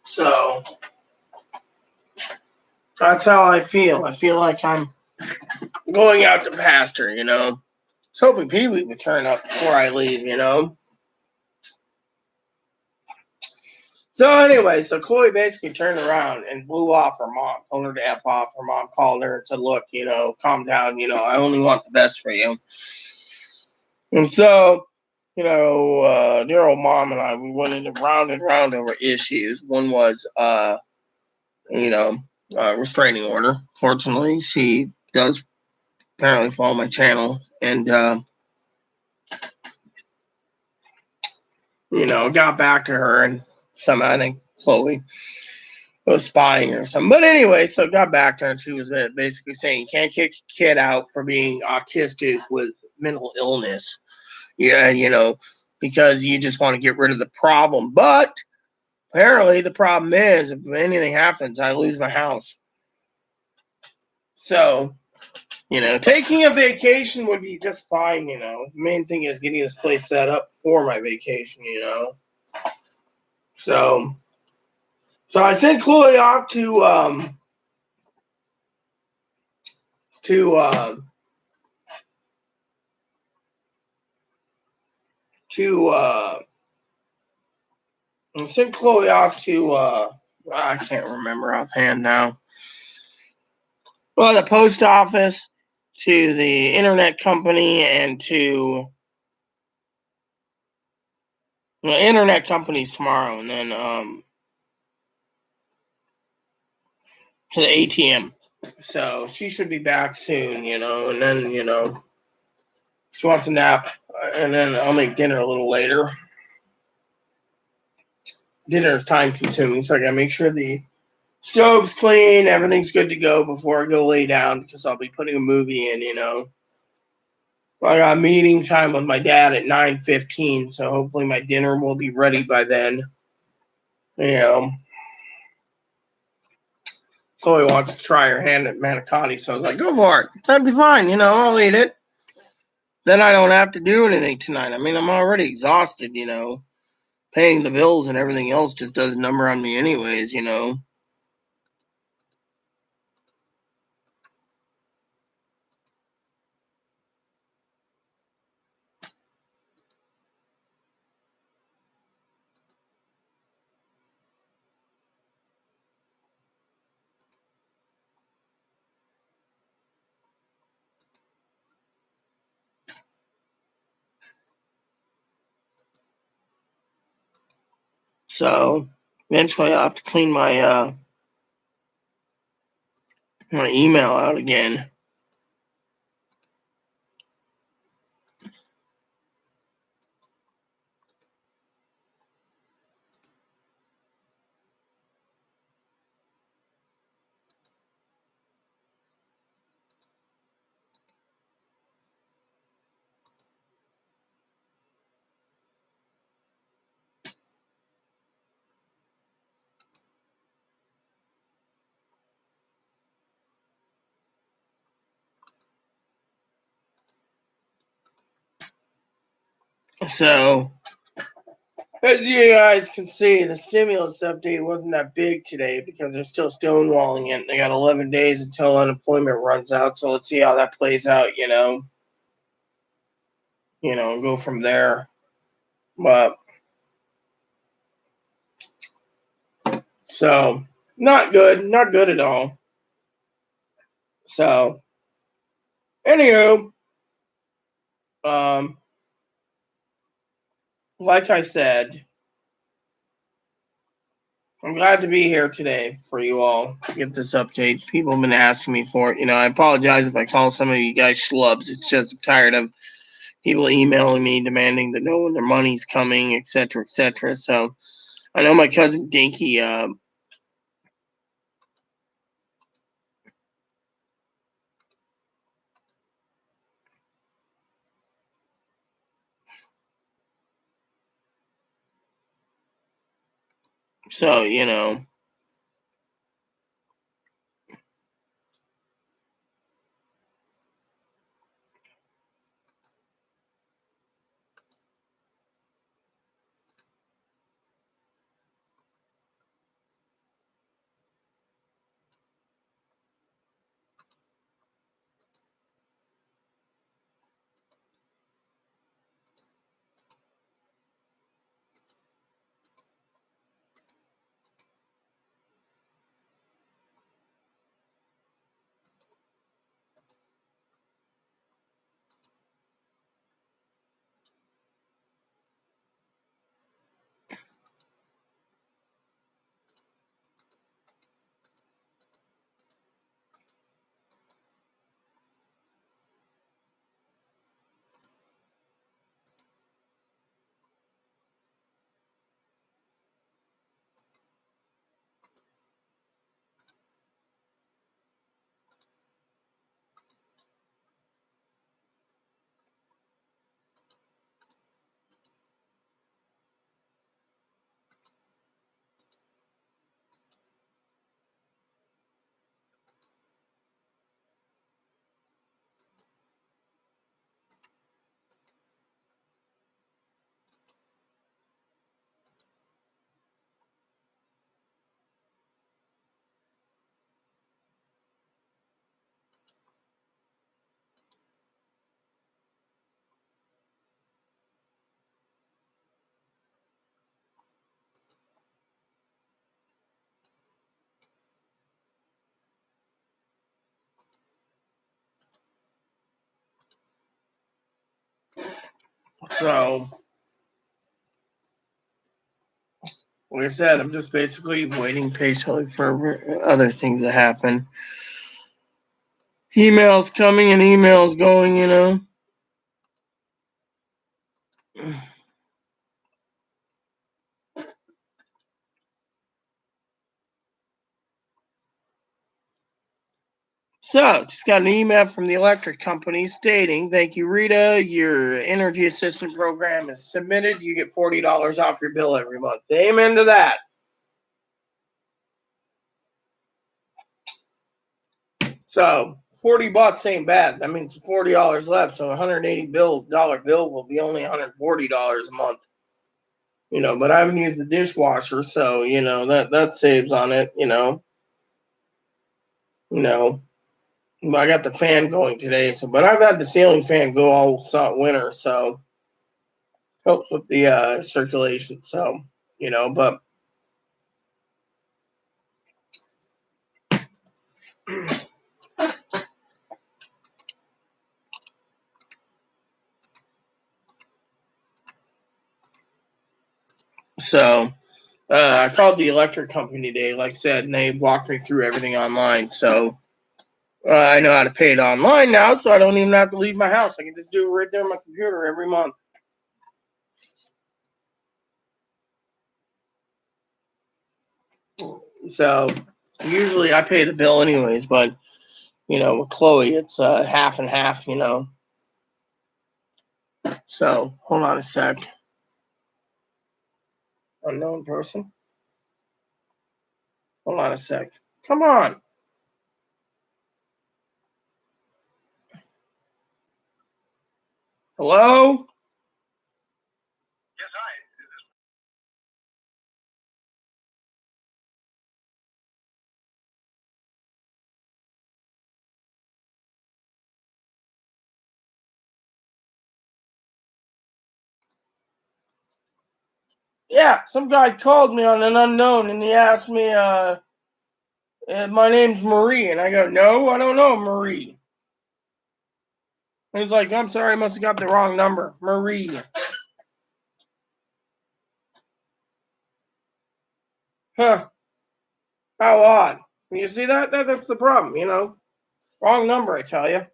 So that's how I feel. I feel like I'm going out to pasture, I was hoping Pee Wee would turn up before I leave. So anyway, so Chloe basically turned around and blew off her mom, told her to F off. Her mom called her and said, look, calm down, I only want the best for you. And so, dear old mom and I, we went into round and round over issues. One was, restraining order. Fortunately, she does apparently follow my channel. And, got back to her and somehow I think Chloe was spying or something. But anyway, so got back to her and she was basically saying you can't kick a kid out for being autistic with mental illness. Yeah, because you just want to get rid of the problem. But apparently the problem is if anything happens, I lose my house. So, taking a vacation would be just fine, The main thing is getting this place set up for my vacation, So I sent Chloe off to I sent Chloe off to I can't remember offhand now. Well, the post office, to the internet company, and to the internet companies tomorrow, and then to the ATM. So she should be back soon, and then she wants a nap, and then I'll make dinner a little later. Dinner is time consuming, so I gotta make sure the stove's clean, everything's good to go before I go lay down because I'll be putting a movie in, I got meeting time with my dad at 9:15, so hopefully my dinner will be ready by then. Chloe wants to try her hand at manicotti, so I was like, go for it. That'd be fine, I'll eat it. Then I don't have to do anything tonight. I mean, I'm already exhausted, Paying the bills and everything else just does a number on me anyways, So eventually I'll have to clean my email out again. So, as you guys can see, the stimulus update wasn't that big today because they're still stonewalling it. They got 11 days until unemployment runs out. So let's see how that plays out. Go from there. But so not good at all. So, anywho, um, like I said, I'm glad to be here today for you all to get this update. People have been asking me for it. I apologize if I call some of you guys schlubs. It's just I'm tired of people emailing me demanding to know when their money's coming, etc., etc. So I know my cousin Dinky. So so like I said, I'm just basically waiting patiently for other things to happen. Emails coming and emails going. So, just got an email from the electric company stating, "Thank you, Rita. Your energy assistance program is submitted. You get $40 off your bill every month." Amen to that. So, $40 ain't bad. That means $40 left. So, $180 bill will be only $140 a month. But I haven't used the dishwasher, so that saves on it. You know. I got the fan going today, but I've had the ceiling fan go all winter, so helps with the circulation. So but so I called the electric company today, like I said, and they walked me through everything online. So I know how to pay it online now, so I don't even have to leave my house. I can just do it right there on my computer every month. So usually I pay the bill anyways, but with Chloe, it's half and half. So hold on a sec. Unknown person. Hold on a sec. Come on. Hello? Yeah, some guy called me on an unknown and he asked me, my name's Marie. And I go, no, I don't know Marie. And he's like, I'm sorry, I must have got the wrong number. Marie. Huh. How odd. You see that? That's the problem, you know? Wrong number, I tell you.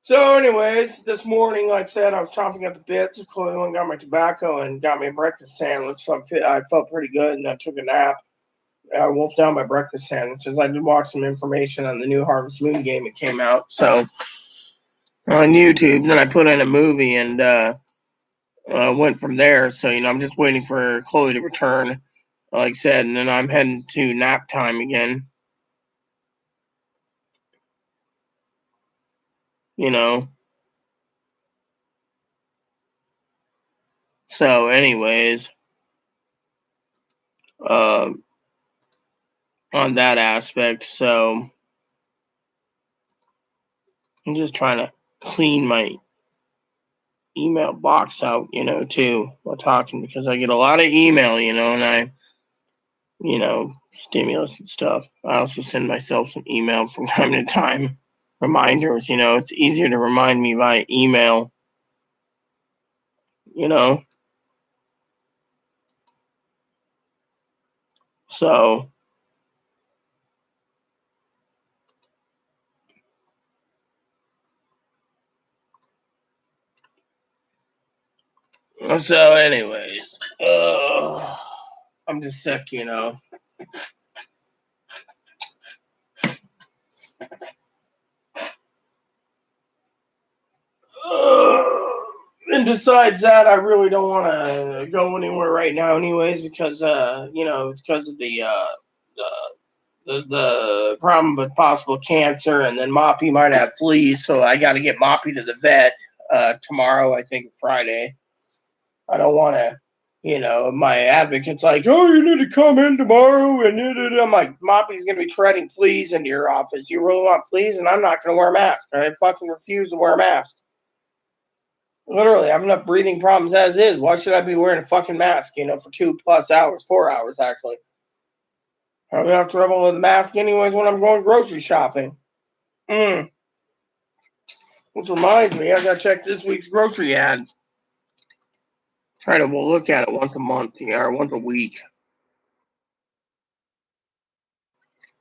So, anyways, this morning, like I said, I was chomping at the bits. Chloe went and got my tobacco and got me a breakfast sandwich. So I felt pretty good, and I took a nap. I wolfed down my breakfast sandwiches. I did watch some information on the new Harvest Moon game that came out. So on YouTube, then I put in a movie and went from there. So I'm just waiting for Chloe to return, like I said, and then I'm heading to nap time again. You know. So, anyways, on that aspect, so I'm just trying to clean my email box out, too, while talking because I get a lot of email, and I, stimulus and stuff. I also send myself some email from time to time, reminders. It's easier to remind me by email, you know. So, anyways, I'm just sick, And besides that, I really don't want to go anywhere right now, anyways, because because of the problem with possible cancer, and then Moppy might have fleas, so I got to get Moppy to the vet tomorrow. I think Friday. I don't want to. My advocate's like, oh, you need to come in tomorrow, and I'm like, Moppy's gonna be treading fleas into your office. You really want fleas, and I'm not gonna wear a mask. I fucking refuse to wear a mask. Literally, I have enough breathing problems as is. Why should I be wearing a fucking mask, for 2+ hours, 4 hours actually? I'm gonna have trouble with the mask anyways when I'm going grocery shopping. Which reminds me, I gotta check this week's grocery ad. Try to look at it once a month, or once a week.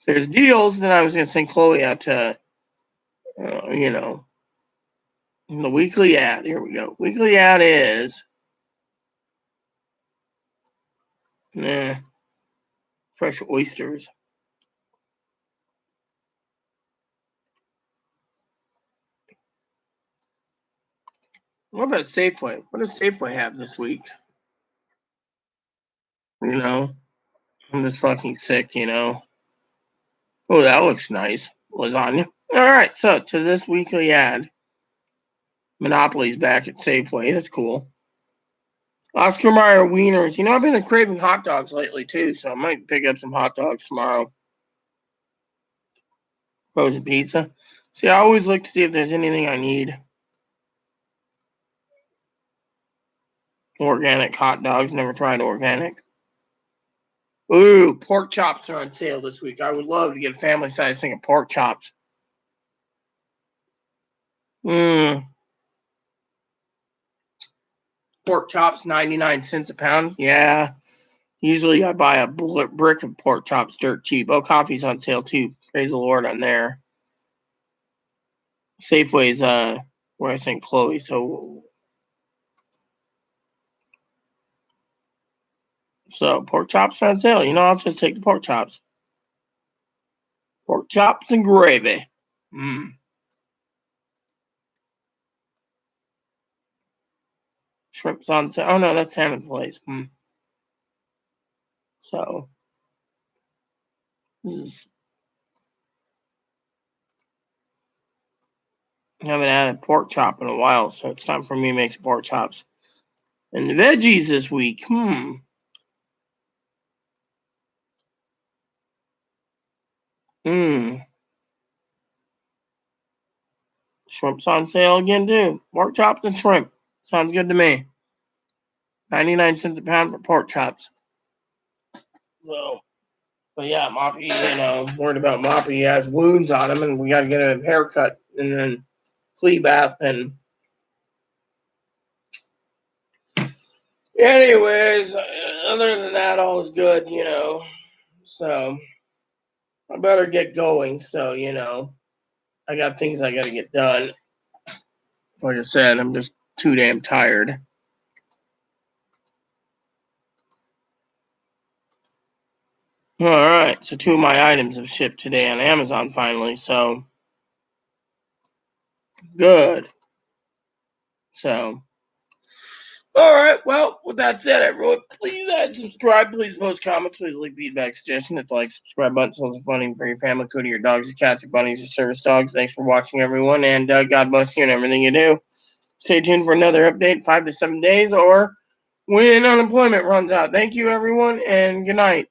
If there's deals, then I was gonna send Chloe out to, the weekly ad. Here we go. Weekly ad is, fresh oysters. What about Safeway? What does Safeway have this week? I'm just fucking sick, Oh, that looks nice. Lasagna. All right, so to this weekly ad, Monopoly's back at Safeway. That's cool. Oscar Mayer wieners. I've been craving hot dogs lately too, so I might pick up some hot dogs tomorrow. Frozen pizza. See, I always look to see if there's anything I need. Organic hot dogs. Never tried organic. Ooh, pork chops are on sale this week. I would love to get a family size thing of pork chops. Pork chops, 99 cents a pound. Yeah. Usually I buy a brick of pork chops dirt cheap. Oh, coffee's on sale too. Praise the Lord on there. Safeway's where I sent Chloe. So pork chops are on sale. I'll just take the pork chops. Pork chops and gravy. Shrimp's on sale. Oh no, that's salmon fillets. So this is I haven't had a pork chop in a while, so it's time for me to make some pork chops. And the veggies this week, Shrimp's on sale again, too. Pork chops and shrimp. Sounds good to me. 99 cents a pound for pork chops. So, but yeah, Moppy, worried about Moppy. He has wounds on him, and we got to get a haircut and then flea bath. And anyways, other than that, all is good, So, I better get going. So, I got things I got to get done. Like I said, I'm just too damn tired. All right, so 2 of my items have shipped today on Amazon finally, so good. So, all right, well, with that said, everyone, please add, subscribe, please post comments, please leave feedback, suggestion, hit the like, subscribe button, so it's funny for your family, including your dogs, your cats, your bunnies, your service dogs. Thanks for watching, everyone, and God bless you and everything you do. Stay tuned for another update, 5 to 7 days, or when unemployment runs out. Thank you, everyone, and good night.